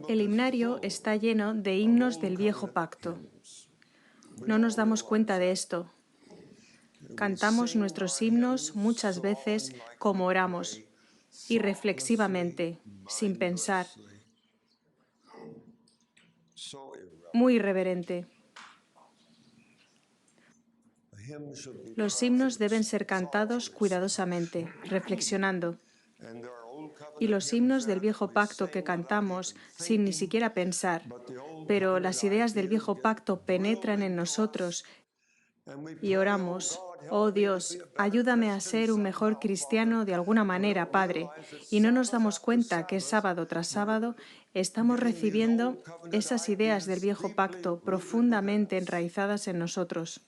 El himnario está lleno de himnos del Viejo Pacto. No nos damos cuenta de esto. Cantamos nuestros himnos muchas veces como oramos, irreflexivamente, sin pensar, muy irreverente. Los himnos deben ser cantados cuidadosamente, reflexionando. Y los himnos del Viejo Pacto que cantamos sin ni siquiera pensar, pero las ideas del Viejo Pacto penetran en nosotros y oramos: oh Dios, ayúdame a ser un mejor cristiano de alguna manera, Padre. Y no nos damos cuenta que sábado tras sábado estamos recibiendo esas ideas del Viejo Pacto profundamente enraizadas en nosotros.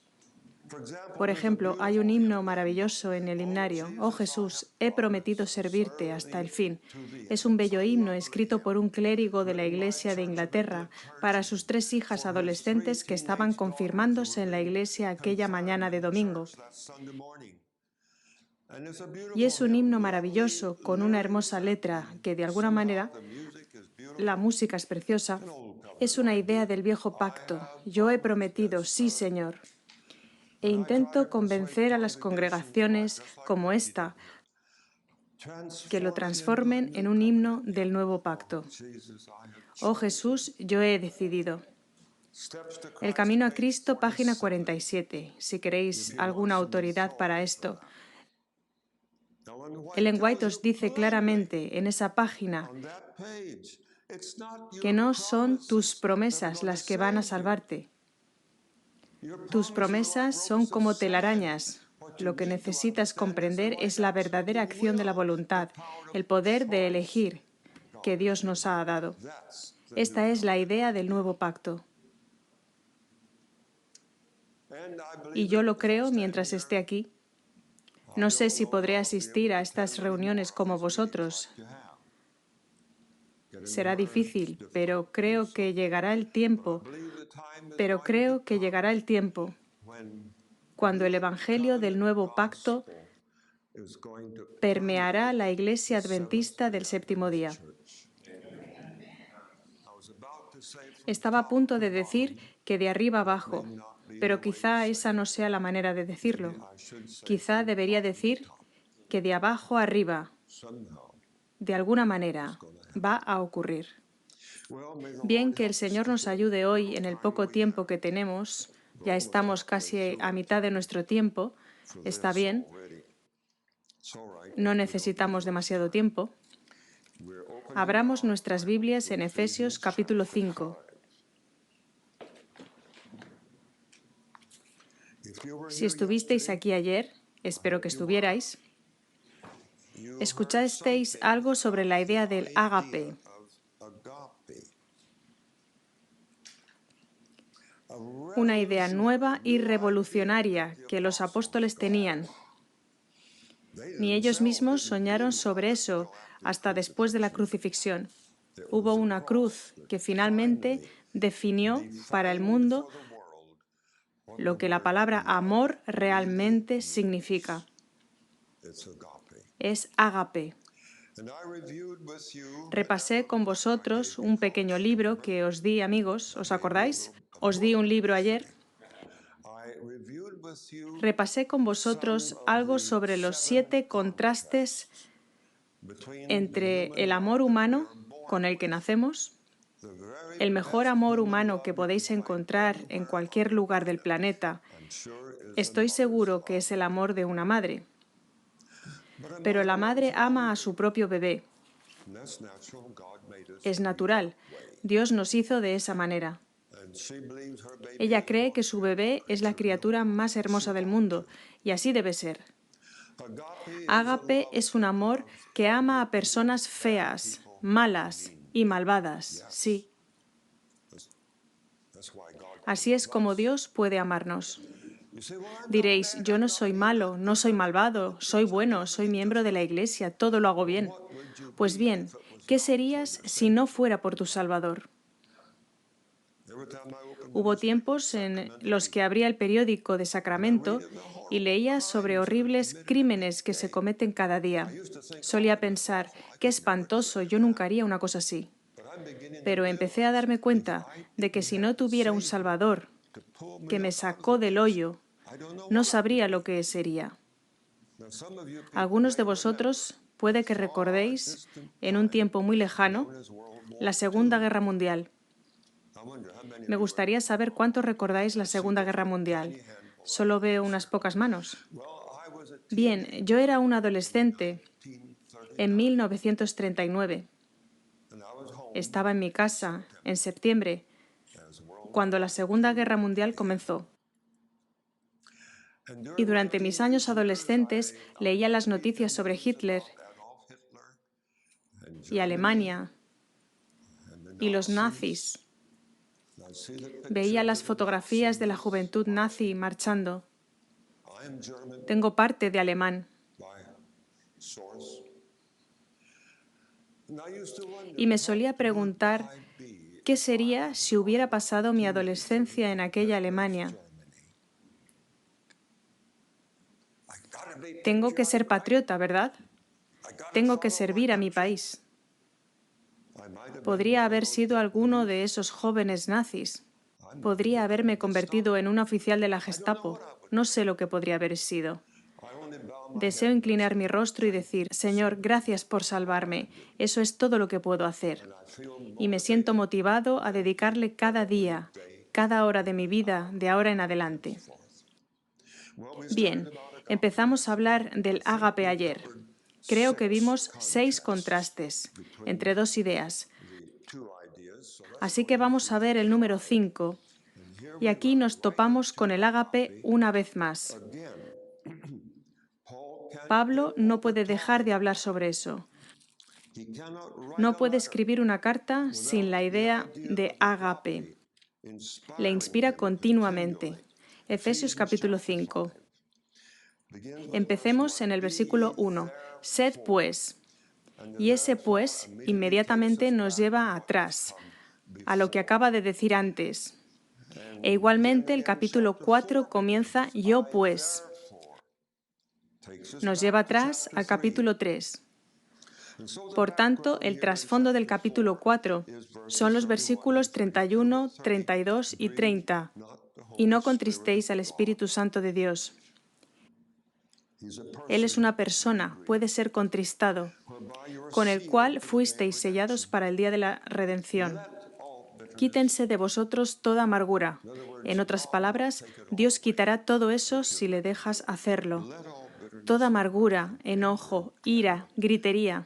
Por ejemplo, hay un himno maravilloso en el himnario: oh Jesús, he prometido servirte hasta el fin. Es un bello himno escrito por un clérigo de la Iglesia de Inglaterra para sus 3 hijas adolescentes que estaban confirmándose en la iglesia aquella mañana de domingo. Y es un himno maravilloso con una hermosa letra que, de alguna manera, la música es preciosa. Es una idea del Viejo Pacto. Yo he prometido, sí, Señor. E intento convencer a las congregaciones como esta que lo transformen en un himno del Nuevo Pacto. Oh Jesús, yo he decidido. El Camino a Cristo, página 47, si queréis alguna autoridad para esto. Ellen White os dice claramente en esa página que no son tus promesas las que van a salvarte. Tus promesas son como telarañas. Lo que necesitas comprender es la verdadera acción de la voluntad, el poder de elegir que Dios nos ha dado. Esta es la idea del nuevo pacto. Y yo lo creo mientras esté aquí. No sé si podré asistir a estas reuniones como vosotros. Será difícil, pero creo que llegará el tiempo. Cuando el Evangelio del Nuevo Pacto permeará la Iglesia Adventista del Séptimo Día. Estaba a punto de decir que de arriba abajo, pero quizá esa no sea la manera de decirlo. Quizá debería decir que de abajo arriba, de alguna manera, va a ocurrir. Bien, que el Señor nos ayude hoy en el poco tiempo que tenemos. Ya estamos casi a mitad de nuestro tiempo. Está bien. No necesitamos demasiado tiempo. Abramos nuestras Biblias en Efesios capítulo 5. Si estuvisteis aquí ayer, espero que estuvierais, escuchasteis algo sobre la idea del ágape. Una idea nueva y revolucionaria que los apóstoles tenían. Ni ellos mismos soñaron sobre eso hasta después de la crucifixión. Hubo una cruz que finalmente definió para el mundo lo que la palabra amor realmente significa. Es ágape. Repasé con vosotros un pequeño libro que os di, amigos, ¿os acordáis? Os di un libro ayer. Repasé con vosotros algo sobre los 7 contrastes entre el amor humano con el que nacemos, el mejor amor humano que podéis encontrar en cualquier lugar del planeta. Estoy seguro que es el amor de una madre. Pero la madre ama a su propio bebé. Es natural. Dios nos hizo de esa manera. Ella cree que su bebé es la criatura más hermosa del mundo, y así debe ser. Ágape es un amor que ama a personas feas, malas y malvadas, sí. Así es como Dios puede amarnos. Diréis: yo no soy malo, no soy malvado, soy bueno, soy miembro de la Iglesia, todo lo hago bien. Pues bien, ¿qué serías si no fuera por tu Salvador? Hubo tiempos en los que abría el periódico de Sacramento y leía sobre horribles crímenes que se cometen cada día. Solía pensar: qué espantoso, yo nunca haría una cosa así. Pero empecé a darme cuenta de que si no tuviera un Salvador que me sacó del hoyo, no sabría lo que sería. Algunos de vosotros puede que recordéis, en un tiempo muy lejano, la Segunda Guerra Mundial. Me gustaría saber cuántos recordáis la Segunda Guerra Mundial. Solo veo unas pocas manos. Bien, yo era un adolescente en 1939. Estaba en mi casa en septiembre, cuando la Segunda Guerra Mundial comenzó. Y durante mis años adolescentes leía las noticias sobre Hitler y Alemania y los nazis. Veía las fotografías de la juventud nazi marchando. Tengo parte de alemán. Y me solía preguntar qué sería si hubiera pasado mi adolescencia en aquella Alemania. Tengo que ser patriota, ¿verdad? Tengo que servir a mi país. Podría haber sido alguno de esos jóvenes nazis. Podría haberme convertido en un oficial de la Gestapo. No sé lo que podría haber sido. Deseo inclinar mi rostro y decir, Señor, gracias por salvarme. Eso es todo lo que puedo hacer. Y me siento motivado a dedicarle cada día, cada hora de mi vida, de ahora en adelante. Bien, empezamos a hablar del ágape ayer. Creo que vimos 6 contrastes entre 2 ideas. Así que vamos a ver el número 5. Y aquí nos topamos con el ágape una vez más. Pablo no puede dejar de hablar sobre eso. No puede escribir una carta sin la idea de ágape. Le inspira continuamente. Efesios capítulo 5. Empecemos en el versículo 1. Sed pues. Y ese pues inmediatamente nos lleva atrás, a lo que acaba de decir antes. E igualmente el capítulo 4 comienza yo pues. Nos lleva atrás al capítulo 3. Por tanto, el trasfondo del capítulo 4 son los versículos 31, 32 y 30. Y no contristéis al Espíritu Santo de Dios. Él es una persona, puede ser contristado, con el cual fuisteis sellados para el día de la redención. Quítense de vosotros toda amargura. En otras palabras, Dios quitará todo eso si le dejas hacerlo. Toda amargura, enojo, ira, gritería.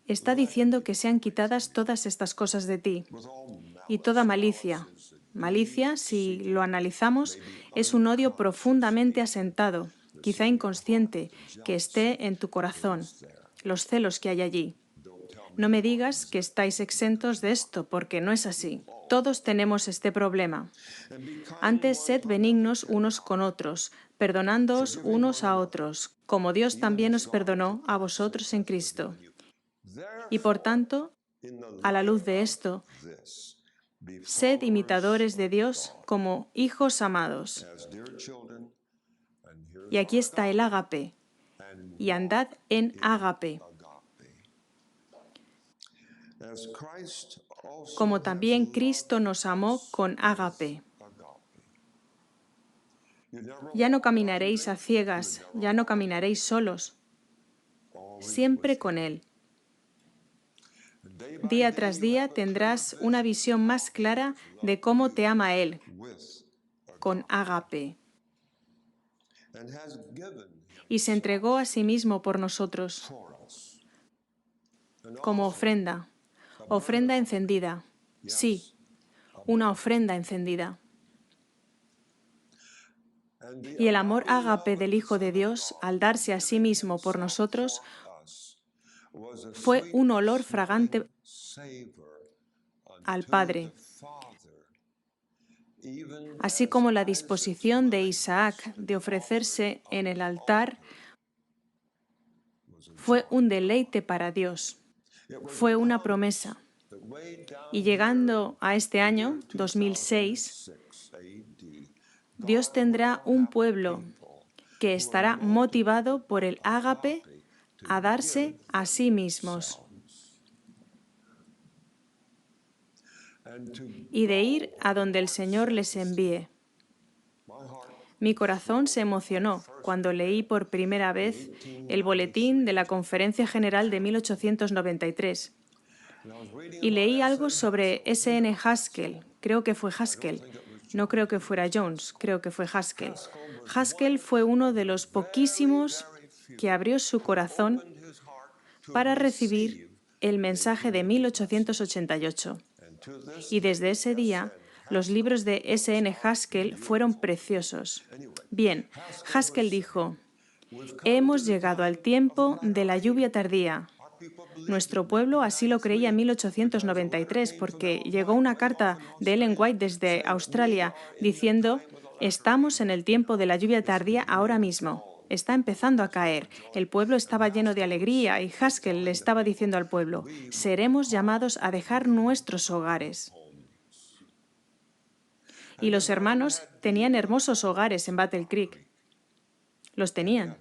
Está diciendo que sean quitadas todas estas cosas de ti. Y toda malicia. Malicia, si lo analizamos, es un odio profundamente asentado, quizá inconsciente, que esté en tu corazón. Los celos que hay allí. No me digas que estáis exentos de esto, porque no es así. Todos tenemos este problema. Antes, sed benignos unos con otros, perdonándoos unos a otros, como Dios también os perdonó a vosotros en Cristo. Y por tanto, a la luz de esto, sed imitadores de Dios como hijos amados. Y aquí está el ágape. Y andad en ágape. Como también Cristo nos amó con ágape. Ya no caminaréis a ciegas, ya no caminaréis solos, siempre con Él. Día tras día tendrás una visión más clara de cómo te ama Él, con ágape. Y se entregó a sí mismo por nosotros, como ofrenda, ofrenda encendida. Sí, una ofrenda encendida. Y el amor ágape del Hijo de Dios, al darse a sí mismo por nosotros, fue un olor fragante al Padre, así como la disposición de Isaac de ofrecerse en el altar fue un deleite para Dios, fue una promesa. Y llegando a este año, 2006, Dios tendrá un pueblo que estará motivado por el ágape a darse a sí mismos. y de ir a donde el Señor les envíe. Mi corazón se emocionó cuando leí por primera vez el boletín de la Conferencia General de 1893 y leí algo sobre S.N. Haskell. Creo que fue Haskell. No creo que fuera Jones, creo que fue Haskell. Haskell fue uno de los poquísimos que abrió su corazón para recibir el mensaje de 1888. Y desde ese día, los libros de S.N. Haskell fueron preciosos. Bien, Haskell dijo: hemos llegado al tiempo de la lluvia tardía. Nuestro pueblo así lo creía en 1893 porque llegó una carta de Ellen White desde Australia diciendo: estamos en el tiempo de la lluvia tardía ahora mismo. Está empezando a caer. El pueblo estaba lleno de alegría y Haskell le estaba diciendo al pueblo: seremos llamados a dejar nuestros hogares. Y los hermanos tenían hermosos hogares en Battle Creek. Los tenían.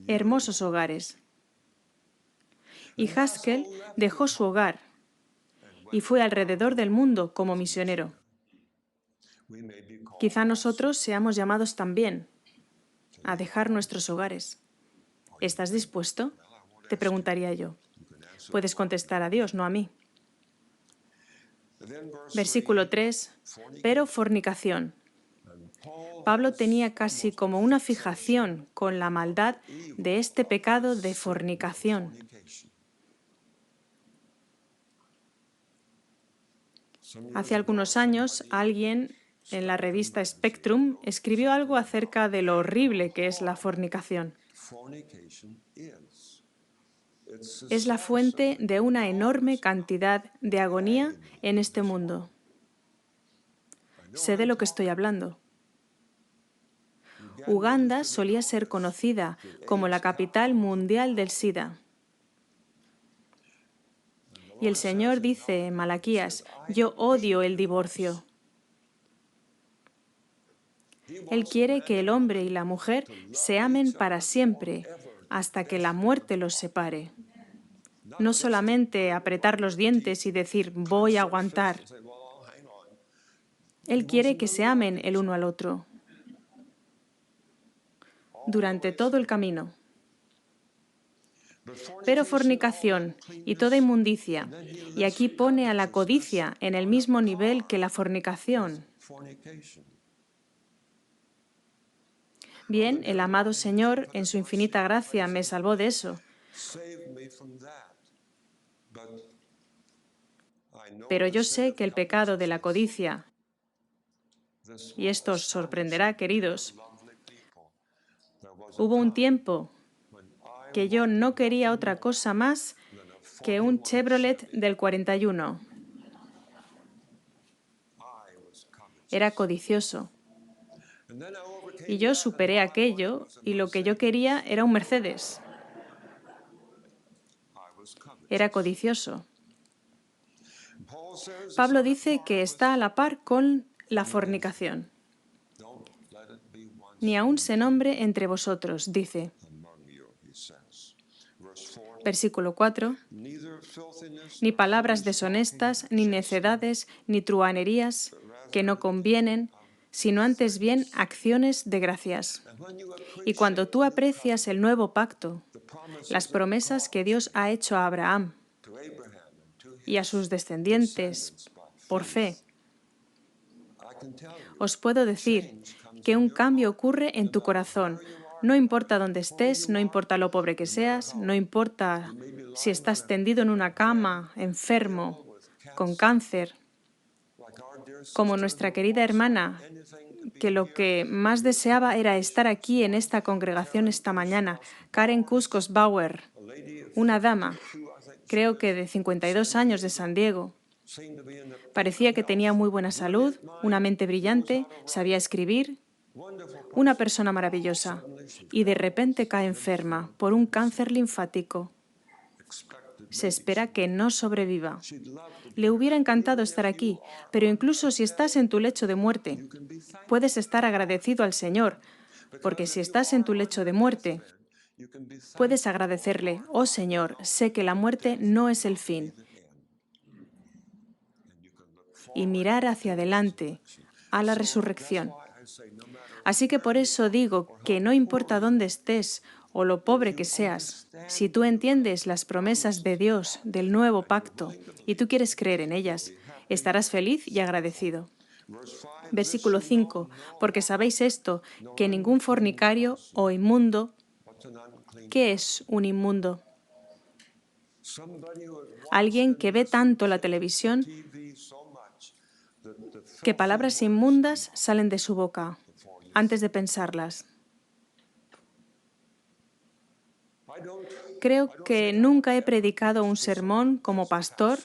Hermosos hogares. Y Haskell dejó su hogar y fue alrededor del mundo como misionero. Quizá nosotros seamos llamados también a dejar nuestros hogares. ¿Estás dispuesto?, te preguntaría yo. Puedes contestar a Dios, no a mí. Versículo 3. Pero fornicación. Pablo tenía casi como una fijación con la maldad de este pecado de fornicación. Hace algunos años, alguien en la revista Spectrum escribió algo acerca de lo horrible que es la fornicación. Es la fuente de una enorme cantidad de agonía en este mundo. Sé de lo que estoy hablando. Uganda solía ser conocida como la capital mundial del SIDA. Y el Señor dice en Malaquías: yo odio el divorcio. Él quiere que el hombre y la mujer se amen para siempre, hasta que la muerte los separe. No solamente apretar los dientes y decir voy a aguantar. Él quiere que se amen el uno al otro durante todo el camino. Pero fornicación y toda inmundicia, y aquí pone a la codicia en el mismo nivel que la fornicación. Bien, el amado Señor, en su infinita gracia, me salvó de eso. Pero yo sé que el pecado de la codicia, y esto os sorprenderá, queridos, hubo un tiempo que yo no quería otra cosa más que un Chevrolet del 41. Era codicioso. Y yo superé aquello y lo que yo quería era un Mercedes. Era codicioso. Pablo dice que está a la par con la fornicación. Ni aun se nombre entre vosotros, dice. Versículo 4. Ni palabras deshonestas, ni necedades, ni truhanerías, que no convienen, sino antes bien acciones de gracias. Y cuando tú aprecias el nuevo pacto, las promesas que Dios ha hecho a Abraham y a sus descendientes por fe, os puedo decir que un cambio ocurre en tu corazón. No importa dónde estés, no importa lo pobre que seas, no importa si estás tendido en una cama, enfermo, con cáncer, como nuestra querida hermana, que lo que más deseaba era estar aquí en esta congregación esta mañana, Karen Kuskos-Bauer, una dama, creo que de 52 años, de San Diego. Parecía que tenía muy buena salud, una mente brillante, sabía escribir, una persona maravillosa, y de repente cae enferma por un cáncer linfático. Se espera que no sobreviva. Le hubiera encantado estar aquí, pero incluso si estás en tu lecho de muerte, puedes estar agradecido al Señor, porque si estás en tu lecho de muerte, puedes agradecerle: oh Señor, sé que la muerte no es el fin. y mirar hacia adelante, a la resurrección. Así que por eso digo que no importa dónde estés o lo pobre que seas, si tú entiendes las promesas de Dios del nuevo pacto y tú quieres creer en ellas, estarás feliz y agradecido. Versículo 5. Porque sabéis esto, que ningún fornicario o inmundo... ¿Qué es un inmundo? Alguien que ve tanto la televisión que palabras inmundas salen de su boca antes de pensarlas. Creo que nunca he predicado un sermón como pastor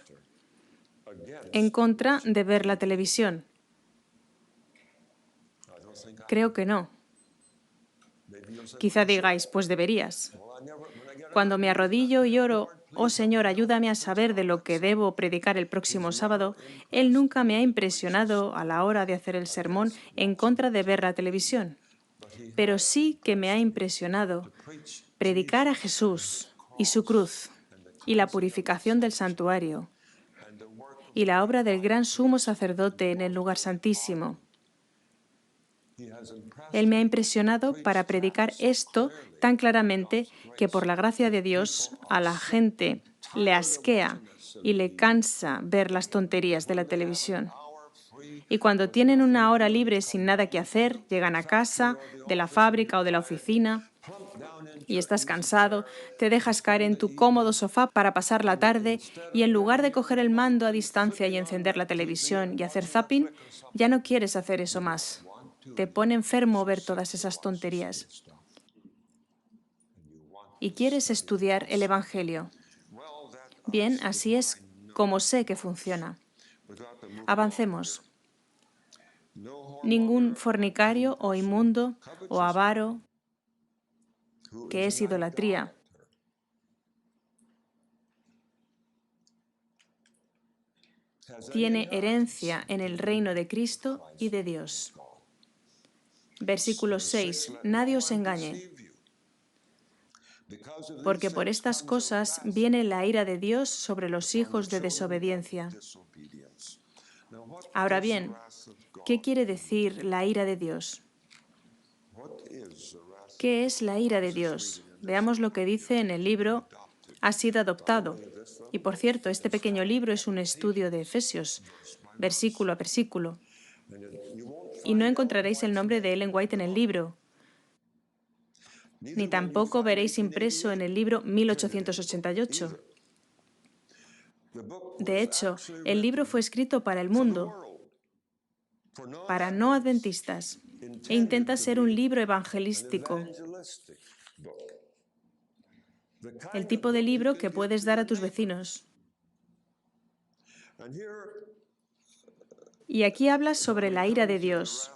en contra de ver la televisión. Creo que no. Quizá digáis, pues deberías. Cuando me arrodillo y oro, oh Señor, ayúdame a saber de lo que debo predicar el próximo sábado, Él nunca me ha impresionado a la hora de hacer el sermón en contra de ver la televisión. Pero sí que me ha impresionado predicar a Jesús y su cruz y la purificación del santuario y la obra del gran sumo sacerdote en el lugar santísimo. Él me ha impresionado para predicar esto tan claramente que por la gracia de Dios a la gente le asquea y le cansa ver las tonterías de la televisión. Y cuando tienen una hora libre sin nada que hacer, llegan a casa, de la fábrica o de la oficina, y estás cansado, te dejas caer en tu cómodo sofá para pasar la tarde y en lugar de coger el mando a distancia y encender la televisión y hacer zapping, ya no quieres hacer eso más. Te pone enfermo ver todas esas tonterías. Y quieres estudiar el Evangelio. Bien, así es como sé que funciona. Avancemos. Ningún fornicario o inmundo o avaro, que es idolatría, tiene herencia en el reino de Cristo y de Dios. Versículo 6. Nadie os engañe, porque por estas cosas viene la ira de Dios sobre los hijos de desobediencia. Ahora bien, ¿qué quiere decir la ira de Dios? ¿Qué es la ira de Dios? Veamos lo que dice en el libro Ha sido adoptado. Y por cierto, este pequeño libro es un estudio de Efesios, versículo a versículo. Y no encontraréis el nombre de Ellen White en el libro, ni tampoco veréis impreso en el libro 1888. De hecho, el libro fue escrito para el mundo, para no adventistas, e intenta ser un libro evangelístico, el tipo de libro que puedes dar a tus vecinos. Y aquí habla sobre la ira de Dios.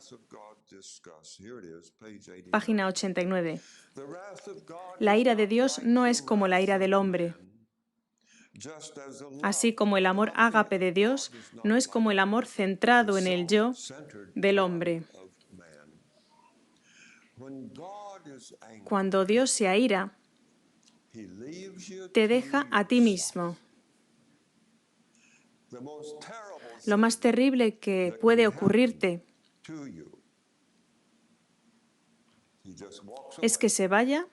Página 89. La ira de Dios no es como la ira del hombre. Así como el amor ágape de Dios no es como el amor centrado en el yo del hombre. Cuando Dios se aira, te deja a ti mismo. Lo más terrible que puede ocurrirte es que se vaya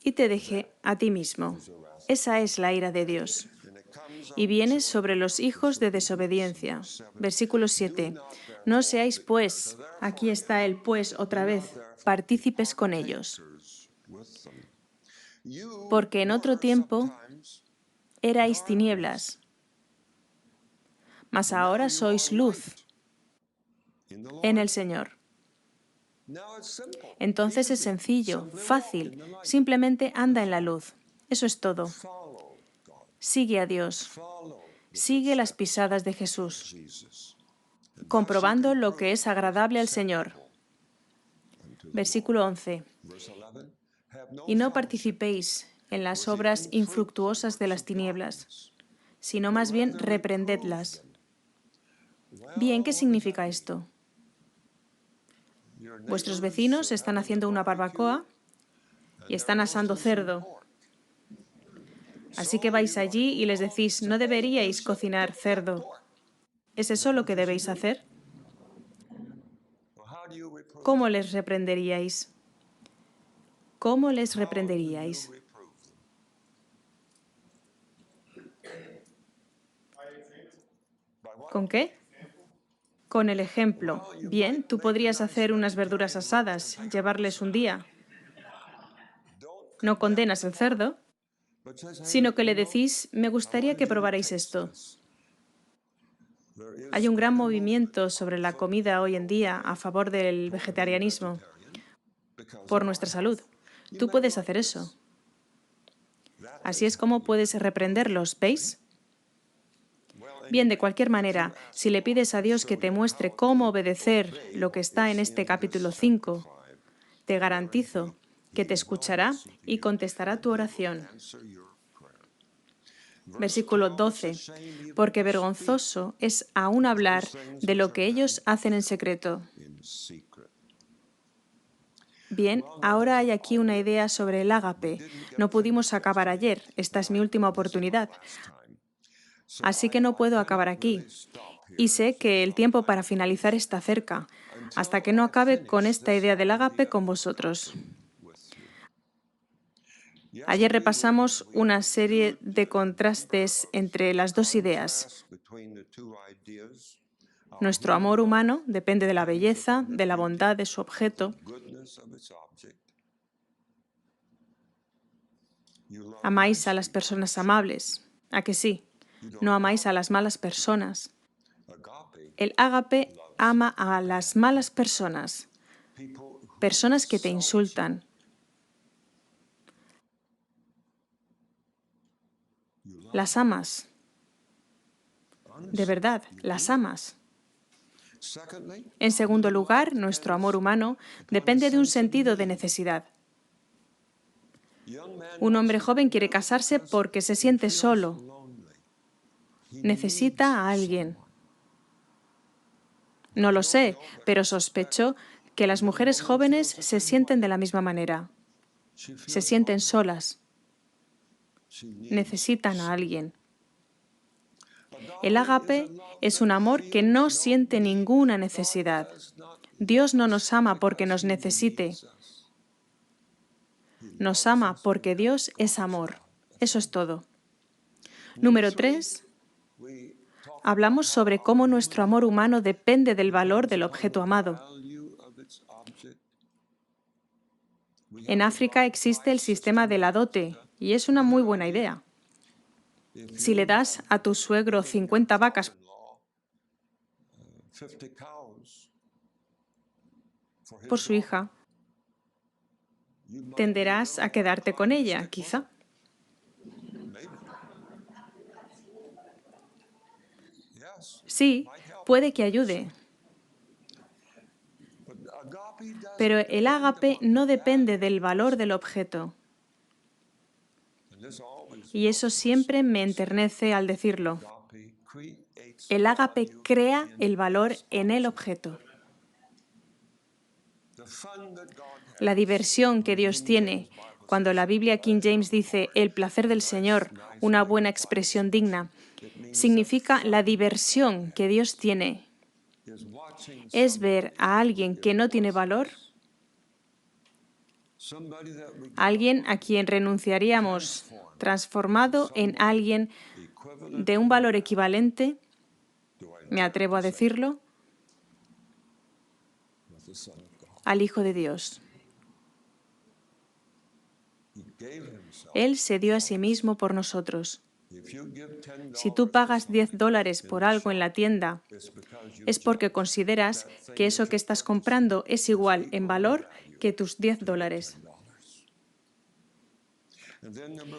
y te deje a ti mismo. Esa es la ira de Dios. Y viene sobre los hijos de desobediencia. Versículo 7. No seáis pues, aquí está el pues otra vez, partícipes con ellos. Porque en otro tiempo erais tinieblas, mas ahora sois luz en el Señor. Entonces es sencillo, fácil, simplemente anda en la luz. Eso es todo. Sigue a Dios. Sigue las pisadas de Jesús, comprobando lo que es agradable al Señor. Versículo 11. Y no participéis en las obras infructuosas de las tinieblas, sino más bien reprendedlas. Bien, ¿qué significa esto? Vuestros vecinos están haciendo una barbacoa y están asando cerdo. Así que vais allí y les decís, no deberíais cocinar cerdo. ¿Es eso lo que debéis hacer? ¿Cómo les reprenderíais? ¿Cómo les reprenderíais? ¿Con qué? Con el ejemplo. Bien, tú podrías hacer unas verduras asadas, llevarles un día. No condenas el cerdo, sino que le decís, me gustaría que probarais esto. Hay un gran movimiento sobre la comida hoy en día a favor del vegetarianismo por nuestra salud. Tú puedes hacer eso. Así es como puedes reprenderlos, ¿veis? Bien, de cualquier manera, si le pides a Dios que te muestre cómo obedecer lo que está en este capítulo 5, te garantizo que te escuchará y contestará tu oración. Versículo 12. Porque vergonzoso es aún hablar de lo que ellos hacen en secreto. Bien, ahora hay aquí una idea sobre el ágape. No pudimos acabar ayer. Esta es mi última oportunidad. Así que no puedo acabar aquí. Y sé que el tiempo para finalizar está cerca, hasta que no acabe con esta idea del ágape con vosotros. Ayer repasamos una serie de contrastes entre las dos ideas. Nuestro amor humano depende de la belleza, de la bondad de su objeto. Amáis a las personas amables, ¿a que sí? No amáis a las malas personas. El ágape ama a las malas personas, personas que te insultan. Las amas. De verdad, las amas. En segundo lugar, nuestro amor humano depende de un sentido de necesidad. Un hombre joven quiere casarse porque se siente solo. Necesita a alguien. No lo sé, pero sospecho que las mujeres jóvenes se sienten de la misma manera. Se sienten solas. Necesitan a alguien. El ágape es un amor que no siente ninguna necesidad. Dios no nos ama porque nos necesite. Nos ama porque Dios es amor. Eso es todo. Número 3. Hablamos sobre cómo nuestro amor humano depende del valor del objeto amado. En África existe el sistema de la dote y es una muy buena idea. Si le das a tu suegro 50 vacas por su hija, tenderás a quedarte con ella, quizá. Sí, puede que ayude. Pero el ágape no depende del valor del objeto. Y eso siempre me enternece al decirlo. El ágape crea el valor en el objeto. La diversión que Dios tiene, cuando la Biblia King James dice el placer del Señor, una buena expresión digna, significa la diversión que Dios tiene. Es ver a alguien que no tiene valor, alguien a quien renunciaríamos, transformado en alguien de un valor equivalente, me atrevo a decirlo, al Hijo de Dios. Él se dio a sí mismo por nosotros. Si tú pagas $10 por algo en la tienda, es porque consideras que eso que estás comprando es igual en valor que tus $10.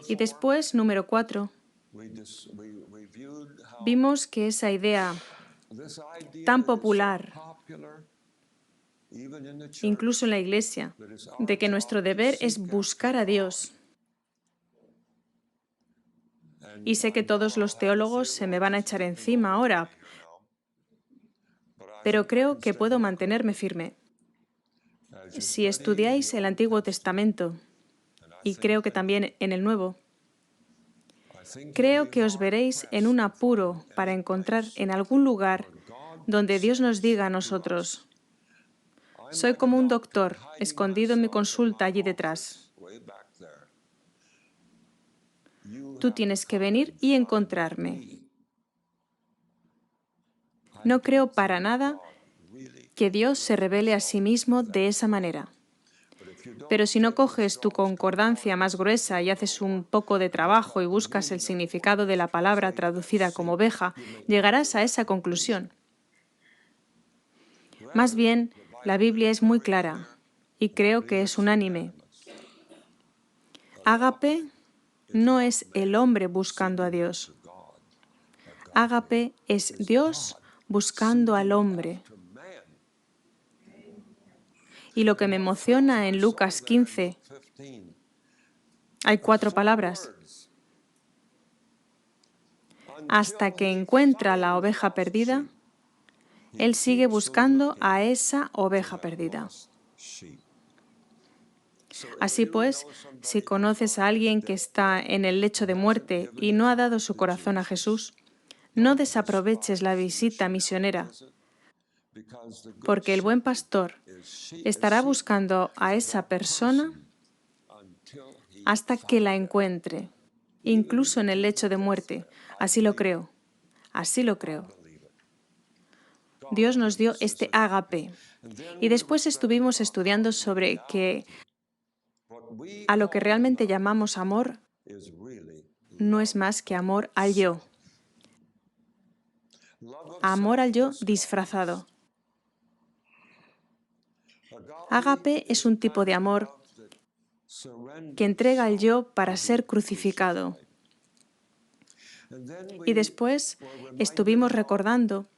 Y después, número 4, vimos que esa idea tan popular, incluso en la Iglesia, de que nuestro deber es buscar a Dios. Y sé que todos los teólogos se me van a echar encima ahora, pero creo que puedo mantenerme firme. Si estudiáis el Antiguo Testamento, y creo que también en el Nuevo, Creo que os veréis en un apuro para encontrar en algún lugar donde Dios nos diga a nosotros: soy como un doctor escondido en mi consulta allí detrás. Tú tienes que venir y encontrarme. No creo para nada que Dios se revele a sí mismo de esa manera. Pero si no coges tu concordancia más gruesa y haces un poco de trabajo y buscas el significado de la palabra traducida como oveja, llegarás a esa conclusión. Más bien, la Biblia es muy clara y creo que es unánime. Ágape no es el hombre buscando a Dios. Ágape es Dios buscando al hombre. Y lo que me emociona en Lucas 15, hay 4 palabras. Hasta que encuentra la oveja perdida, Él sigue buscando a esa oveja perdida. Así pues, si conoces a alguien que está en el lecho de muerte y no ha dado su corazón a Jesús, no desaproveches la visita misionera, porque el buen pastor estará buscando a esa persona hasta que la encuentre, incluso en el lecho de muerte. Así lo creo. Así lo creo. Dios nos dio este ágape. Y después estuvimos estudiando sobre que a lo que realmente llamamos amor no es más que amor al yo. Amor al yo disfrazado. Ágape es un tipo de amor que entrega al yo para ser crucificado. Y después estuvimos recordando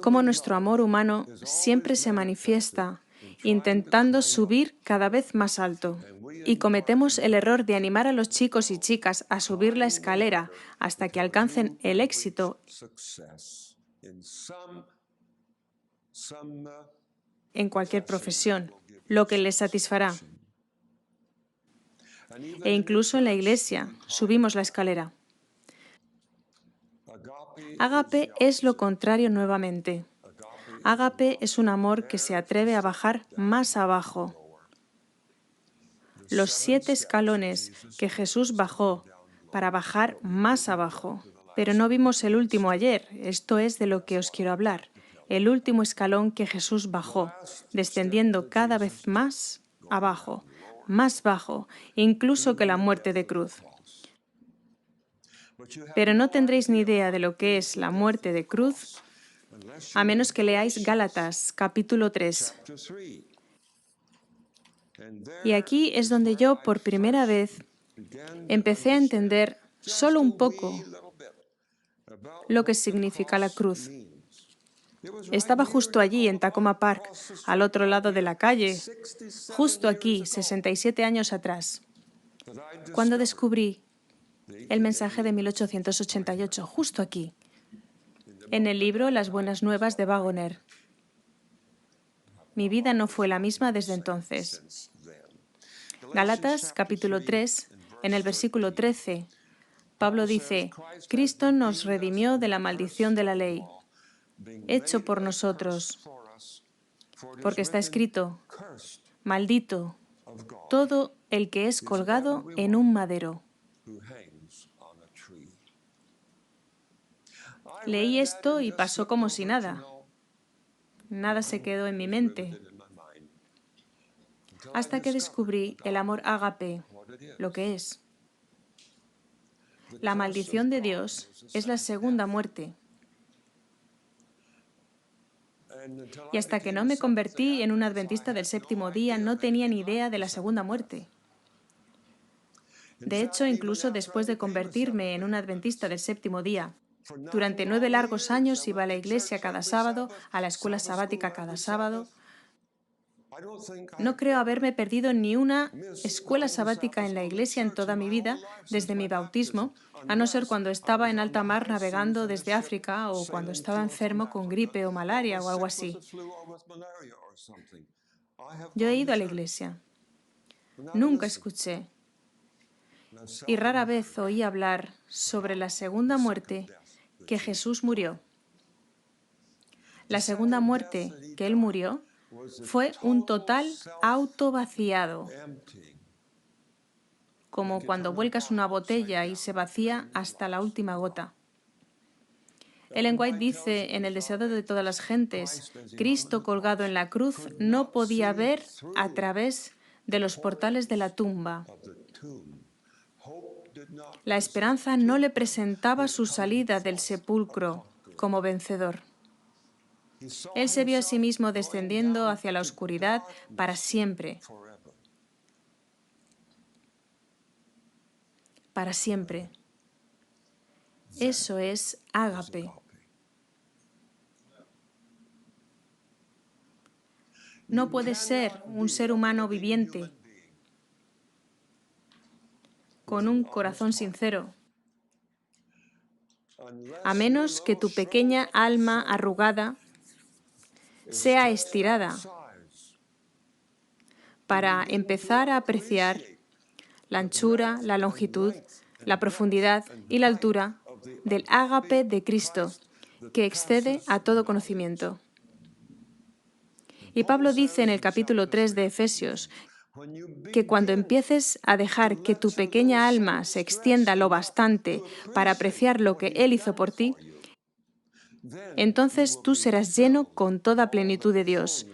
cómo nuestro amor humano siempre se manifiesta intentando subir cada vez más alto. Y cometemos el error de animar a los chicos y chicas a subir la escalera hasta que alcancen el éxito en cualquier profesión, lo que les satisfará. E incluso en la iglesia subimos la escalera. Ágape es lo contrario nuevamente. Ágape es un amor que se atreve a bajar más abajo. Los 7 escalones que Jesús bajó para bajar más abajo. Pero no vimos el último ayer, esto es de lo que os quiero hablar. El último escalón que Jesús bajó, descendiendo cada vez más abajo, más bajo, incluso que la muerte de cruz. Pero no tendréis ni idea de lo que es la muerte de cruz a menos que leáis Gálatas, capítulo 3. Y aquí es donde yo, por primera vez, empecé a entender solo un poco lo que significa la cruz. Estaba justo allí, en Takoma Park, al otro lado de la calle, justo aquí, 67 años atrás, cuando descubrí el mensaje de 1888, justo aquí, en el libro Las Buenas Nuevas de Waggoner. Mi vida no fue la misma desde entonces. Gálatas, capítulo 3, en el versículo 13, Pablo dice: Cristo nos redimió de la maldición de la ley, hecho por nosotros, porque está escrito: maldito todo el que es colgado en un madero. Leí esto y pasó como si nada. Nada se quedó en mi mente. Hasta que descubrí el amor ágape, lo que es. La maldición de Dios es la segunda muerte. Y hasta que no me convertí en un adventista del séptimo día, no tenía ni idea de la segunda muerte. De hecho, incluso después de convertirme en un adventista del séptimo día, durante 9 largos años iba a la iglesia cada sábado, a la escuela sabática cada sábado. No creo haberme perdido ni una escuela sabática en la iglesia en toda mi vida, desde mi bautismo, a no ser cuando estaba en alta mar navegando desde África o cuando estaba enfermo con gripe o malaria o algo así. Yo he ido a la iglesia. Nunca escuché. y rara vez oí hablar sobre la segunda muerte que Jesús murió. La segunda muerte que Él murió fue un total autovaciado, como cuando vuelcas una botella y se vacía hasta la última gota. Ellen White dice en El deseado de todas las gentes, Cristo colgado en la cruz no podía ver a través de los portales de la tumba. La esperanza no le presentaba su salida del sepulcro como vencedor. Él se vio a sí mismo descendiendo hacia la oscuridad para siempre. Para siempre. Eso es ágape. No puedes ser un ser humano viviente con un corazón sincero, a menos que tu pequeña alma arrugada sea estirada para empezar a apreciar la anchura, la longitud, la profundidad y la altura del ágape de Cristo, que excede a todo conocimiento. Y Pablo dice en el capítulo 3 de Efesios que cuando empieces a dejar que tu pequeña alma se extienda lo bastante para apreciar lo que Él hizo por ti, entonces tú serás lleno con toda plenitud de Dios.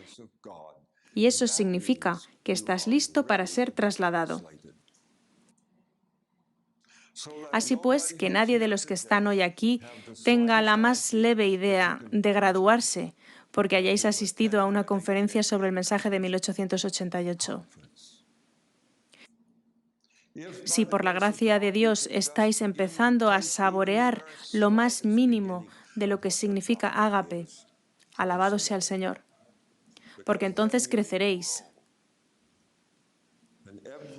Y eso significa que estás listo para ser trasladado. Así pues, que nadie de los que están hoy aquí tenga la más leve idea de graduarse porque hayáis asistido a una conferencia sobre el mensaje de 1888. Si por la gracia de Dios estáis empezando a saborear lo más mínimo de lo que significa ágape, alabado sea el Señor, porque entonces creceréis.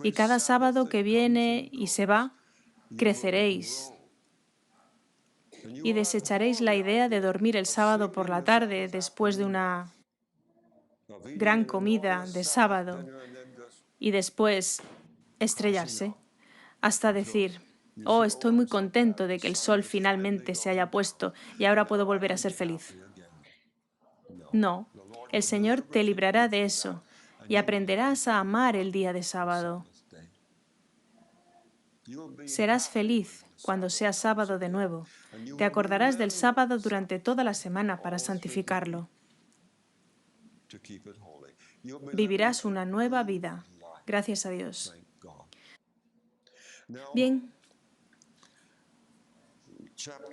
Y cada sábado que viene y se va, creceréis. Y desecharéis la idea de dormir el sábado por la tarde después de una gran comida de sábado y después estrellarse hasta decir, oh, estoy muy contento de que el sol finalmente se haya puesto y ahora puedo volver a ser feliz. No, el Señor te librará de eso y aprenderás a amar el día de sábado. Serás feliz cuando sea sábado de nuevo. Te acordarás del sábado durante toda la semana para santificarlo. Vivirás una nueva vida. Gracias a Dios. Bien.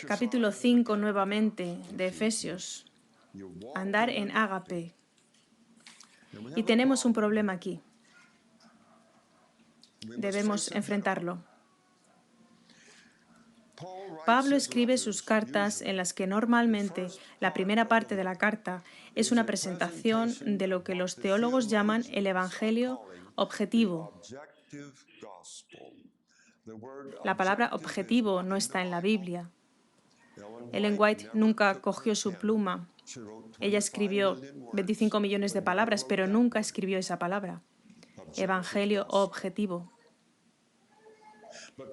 Capítulo 5 nuevamente de Efesios. Andar en ágape. Y tenemos un problema aquí. Debemos enfrentarlo. Pablo escribe sus cartas en las que normalmente la primera parte de la carta es una presentación de lo que los teólogos llaman el Evangelio objetivo. La palabra objetivo no está en la Biblia. Ellen White nunca cogió su pluma. Ella escribió 25 millones de palabras, pero nunca escribió esa palabra. Evangelio objetivo.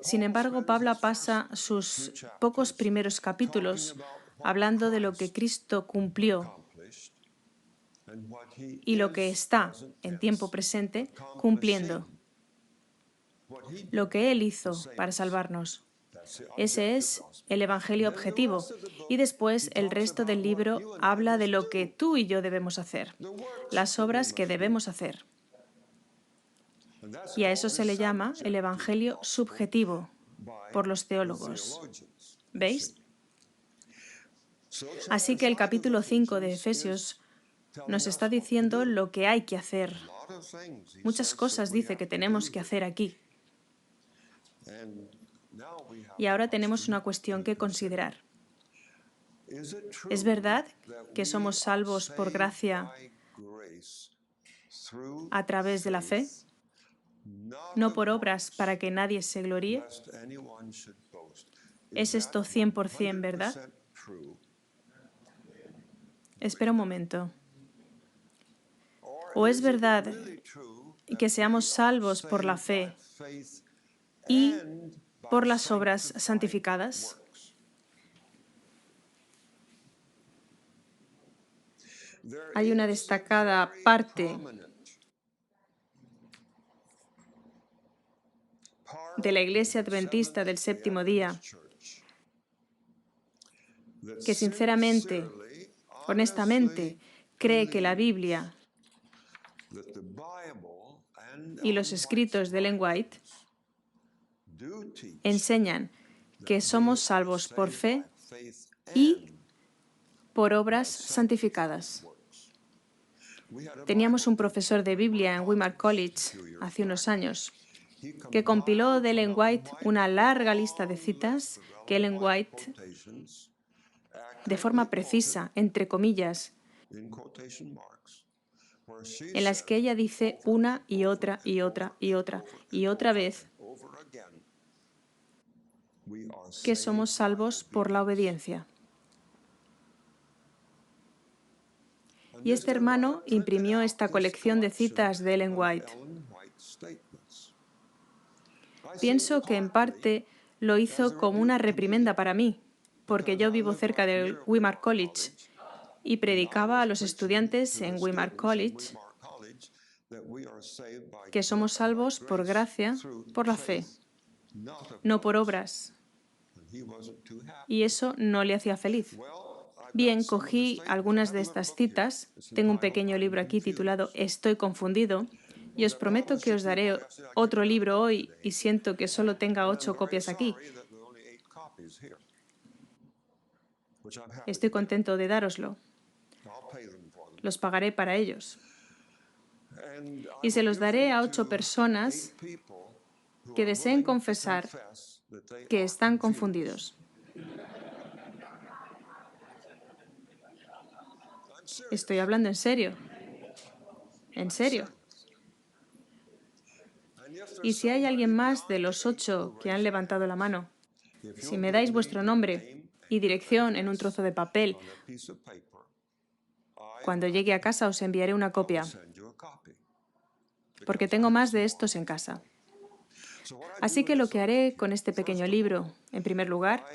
Sin embargo, Pablo pasa sus pocos primeros capítulos hablando de lo que Cristo cumplió y lo que está, en tiempo presente, cumpliendo. Lo que Él hizo para salvarnos. Ese es el Evangelio objetivo. Y después el resto del libro habla de lo que tú y yo debemos hacer, las obras que debemos hacer. Y a eso se le llama el Evangelio subjetivo por los teólogos. ¿Veis? Así que el capítulo 5 de Efesios nos está diciendo lo que hay que hacer. Muchas cosas dice que tenemos que hacer aquí. Y ahora tenemos una cuestión que considerar. ¿Es verdad que somos salvos por gracia a través de la fe? No por obras para que nadie se gloríe. ¿Es esto 100% verdad? Espera un momento. ¿O es verdad que seamos salvos por la fe y por las obras santificadas. Hay una destacada parte de la Iglesia Adventista del Séptimo Día que sinceramente, honestamente, cree que la Biblia y los escritos de Ellen White enseñan que somos salvos por fe y por obras santificadas. Teníamos un profesor de Biblia en Weimar College hace unos años que compiló de Ellen White una larga lista de citas que Ellen White, de forma precisa, entre comillas, en las que ella dice una y otra y otra y otra y otra vez que somos salvos por la obediencia. Y este hermano imprimió esta colección de citas de Ellen White. Pienso que en parte lo hizo como una reprimenda para mí, porque yo vivo cerca del Weimar College y predicaba a los estudiantes en Weimar College que somos salvos por gracia, por la fe, no por obras. Y eso no le hacía feliz. Bien, cogí algunas de estas citas. Tengo un pequeño libro aquí titulado Estoy confundido y os prometo que os daré otro libro hoy y siento que solo tenga 8 copias aquí. Estoy contento de dároslo. Los pagaré para ellos. Y se los daré a 8 personas que deseen confesar que están confundidos. Estoy hablando en serio. En serio. Y si hay alguien más de los 8 que han levantado la mano, si me dais vuestro nombre y dirección en un trozo de papel, cuando llegue a casa os enviaré una copia, porque tengo más de estos en casa. Así que lo que haré con este pequeño libro, en primer lugar,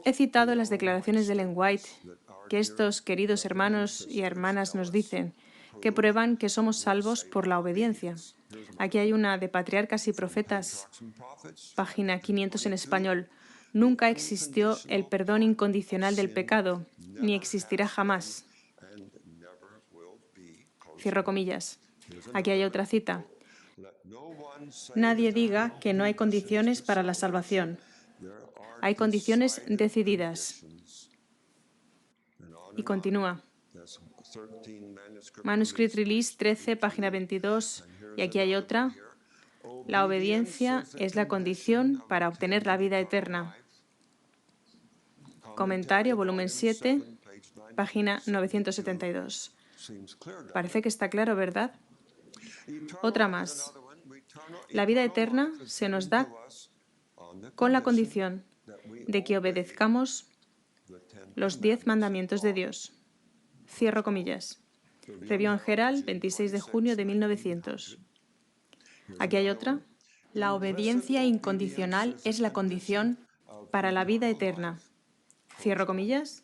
he citado las declaraciones de Ellen White, que estos queridos hermanos y hermanas nos dicen, que prueban que somos salvos por la obediencia. Aquí hay una de Patriarcas y Profetas, página 500 en español. Nunca existió el perdón incondicional del pecado, ni existirá jamás. Cierro comillas. Aquí hay otra cita. Nadie diga que no hay condiciones para la salvación. Hay condiciones decididas. Y continúa. Manuscript Release 13, página 22. Y aquí hay otra. La obediencia es la condición para obtener la vida eterna. Comentario, volumen 7, página 972. Parece que está claro, ¿verdad? Otra más. La vida eterna se nos da con la condición de que obedezcamos los 10 mandamientos de Dios. Cierro comillas. Review en Herald, 26 de junio de 1900. Aquí hay otra. La obediencia incondicional es la condición para la vida eterna. Cierro comillas.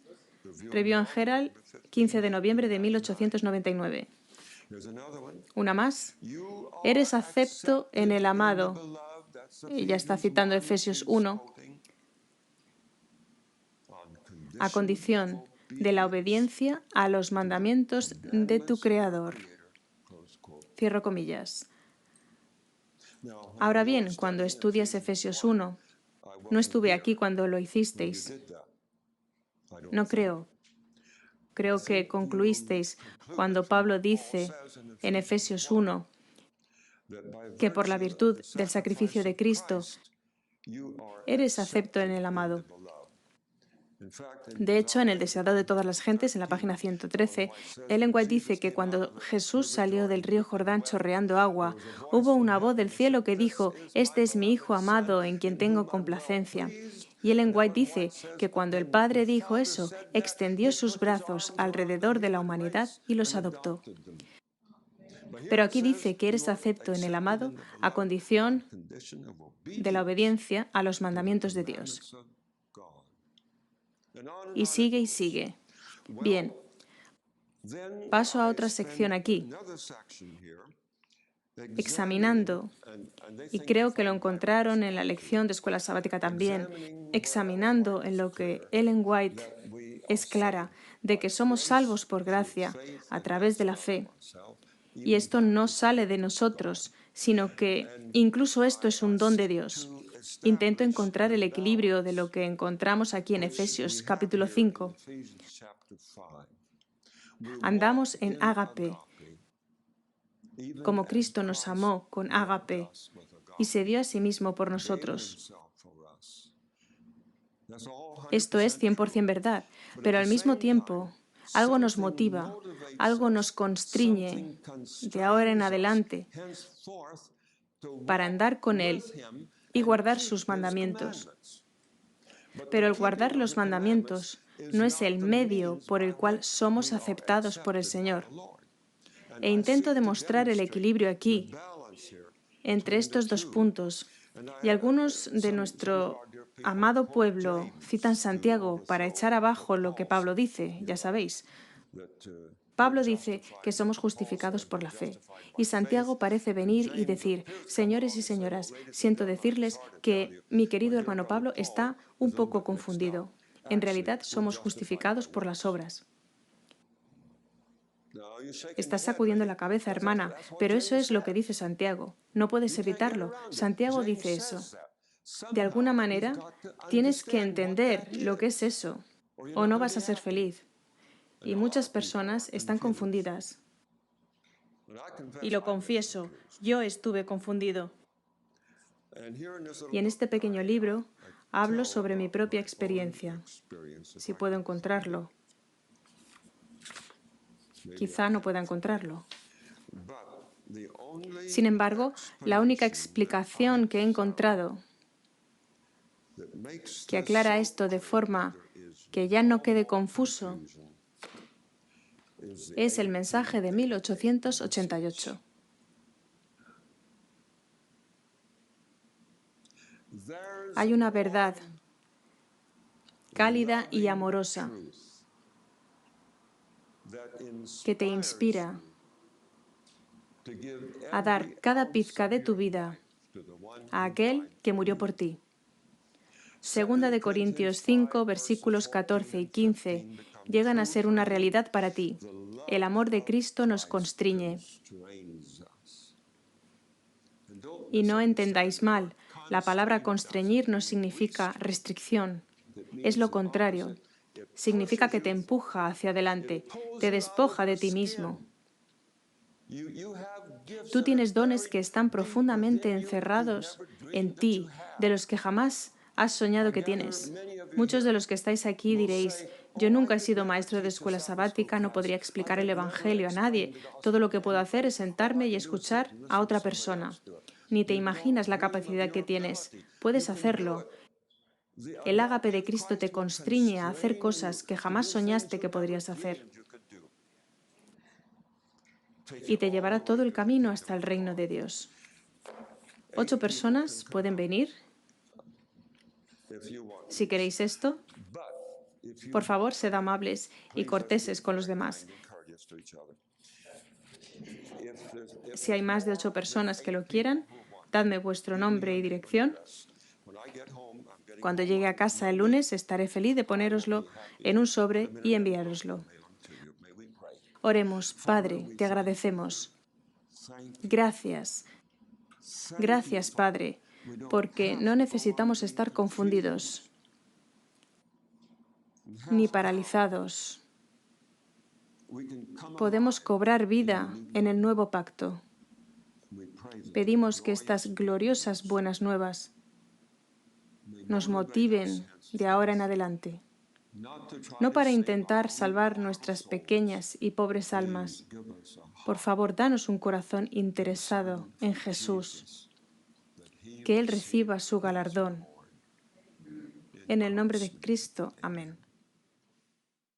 Review en Herald, 15 de noviembre de 1899. Una más. Eres acepto en el amado. Ella está citando Efesios 1. A condición de la obediencia a los mandamientos de tu Creador. Cierro comillas. Ahora bien, cuando estudias Efesios 1, no estuve aquí cuando lo hicisteis. No creo. Creo que concluisteis cuando Pablo dice en Efesios 1 que por la virtud del sacrificio de Cristo eres acepto en el amado. De hecho, en El deseado de todas las gentes, en la página 113, Ellen White dice que cuando Jesús salió del río Jordán chorreando agua, hubo una voz del cielo que dijo, «Este es mi Hijo amado en quien tengo complacencia». Y Ellen White dice que cuando el Padre dijo eso, extendió sus brazos alrededor de la humanidad y los adoptó. Pero aquí dice que eres acepto en el amado a condición de la obediencia a los mandamientos de Dios. Y sigue y sigue. Bien, paso a otra sección aquí. Examinando, y creo que lo encontraron en la lección de escuela sabática también, examinando en lo que Ellen White es clara, de que somos salvos por gracia a través de la fe. Y esto no sale de nosotros, sino que incluso esto es un don de Dios. Intento encontrar el equilibrio de lo que encontramos aquí en Efesios capítulo 5. Andamos en ágape, como Cristo nos amó con ágape y se dio a sí mismo por nosotros. Esto es 100% verdad, pero al mismo tiempo algo nos motiva, algo nos constriñe de ahora en adelante para andar con Él y guardar sus mandamientos. Pero el guardar los mandamientos no es el medio por el cual somos aceptados por el Señor. E intento demostrar el equilibrio aquí, entre estos dos puntos. Y algunos de nuestro amado pueblo citan Santiago para echar abajo lo que Pablo dice, ya sabéis. Pablo dice que somos justificados por la fe. Y Santiago parece venir y decir, señores y señoras, siento decirles que mi querido hermano Pablo está un poco confundido. En realidad somos justificados por las obras. Estás sacudiendo la cabeza, hermana, pero eso es lo que dice Santiago. No puedes evitarlo. Santiago dice eso. De alguna manera, tienes que entender lo que es eso, o no vas a ser feliz. Y muchas personas están confundidas. Y lo confieso, yo estuve confundido. Y en este pequeño libro hablo sobre mi propia experiencia, si puedo encontrarlo. Quizá no pueda encontrarlo. Sin embargo, la única explicación que he encontrado que aclara esto de forma que ya no quede confuso es el mensaje de 1888. Hay una verdad cálida y amorosa que te inspira a dar cada pizca de tu vida a aquel que murió por ti. Segunda de Corintios 5, versículos 14 y 15 llegan a ser una realidad para ti. El amor de Cristo nos constriñe. Y no entendáis mal, la palabra constreñir no significa restricción. Es lo contrario. Significa que te empuja hacia adelante, te despoja de ti mismo. Tú tienes dones que están profundamente encerrados en ti, de los que jamás has soñado que tienes. Muchos de los que estáis aquí diréis, yo nunca he sido maestro de escuela sabática, no podría explicar el Evangelio a nadie. Todo lo que puedo hacer es sentarme y escuchar a otra persona. Ni te imaginas la capacidad que tienes. Puedes hacerlo. El ágape de Cristo te constriñe a hacer cosas que jamás soñaste que podrías hacer. Y te llevará todo el camino hasta el reino de Dios. 8 personas pueden venir. Si queréis esto, por favor, sed amables y corteses con los demás. Si hay más de 8 personas que lo quieran, dadme vuestro nombre y dirección. Cuando llegue a casa el lunes, estaré feliz de ponéroslo en un sobre y enviároslo. Oremos. Padre, te agradecemos. Gracias. Gracias, Padre, porque no necesitamos estar confundidos ni paralizados. Podemos cobrar vida en el nuevo pacto. Pedimos que estas gloriosas buenas nuevas nos motiven de ahora en adelante, no para intentar salvar nuestras pequeñas y pobres almas. Por favor, danos un corazón interesado en Jesús, que Él reciba su galardón. En el nombre de Cristo. Amén.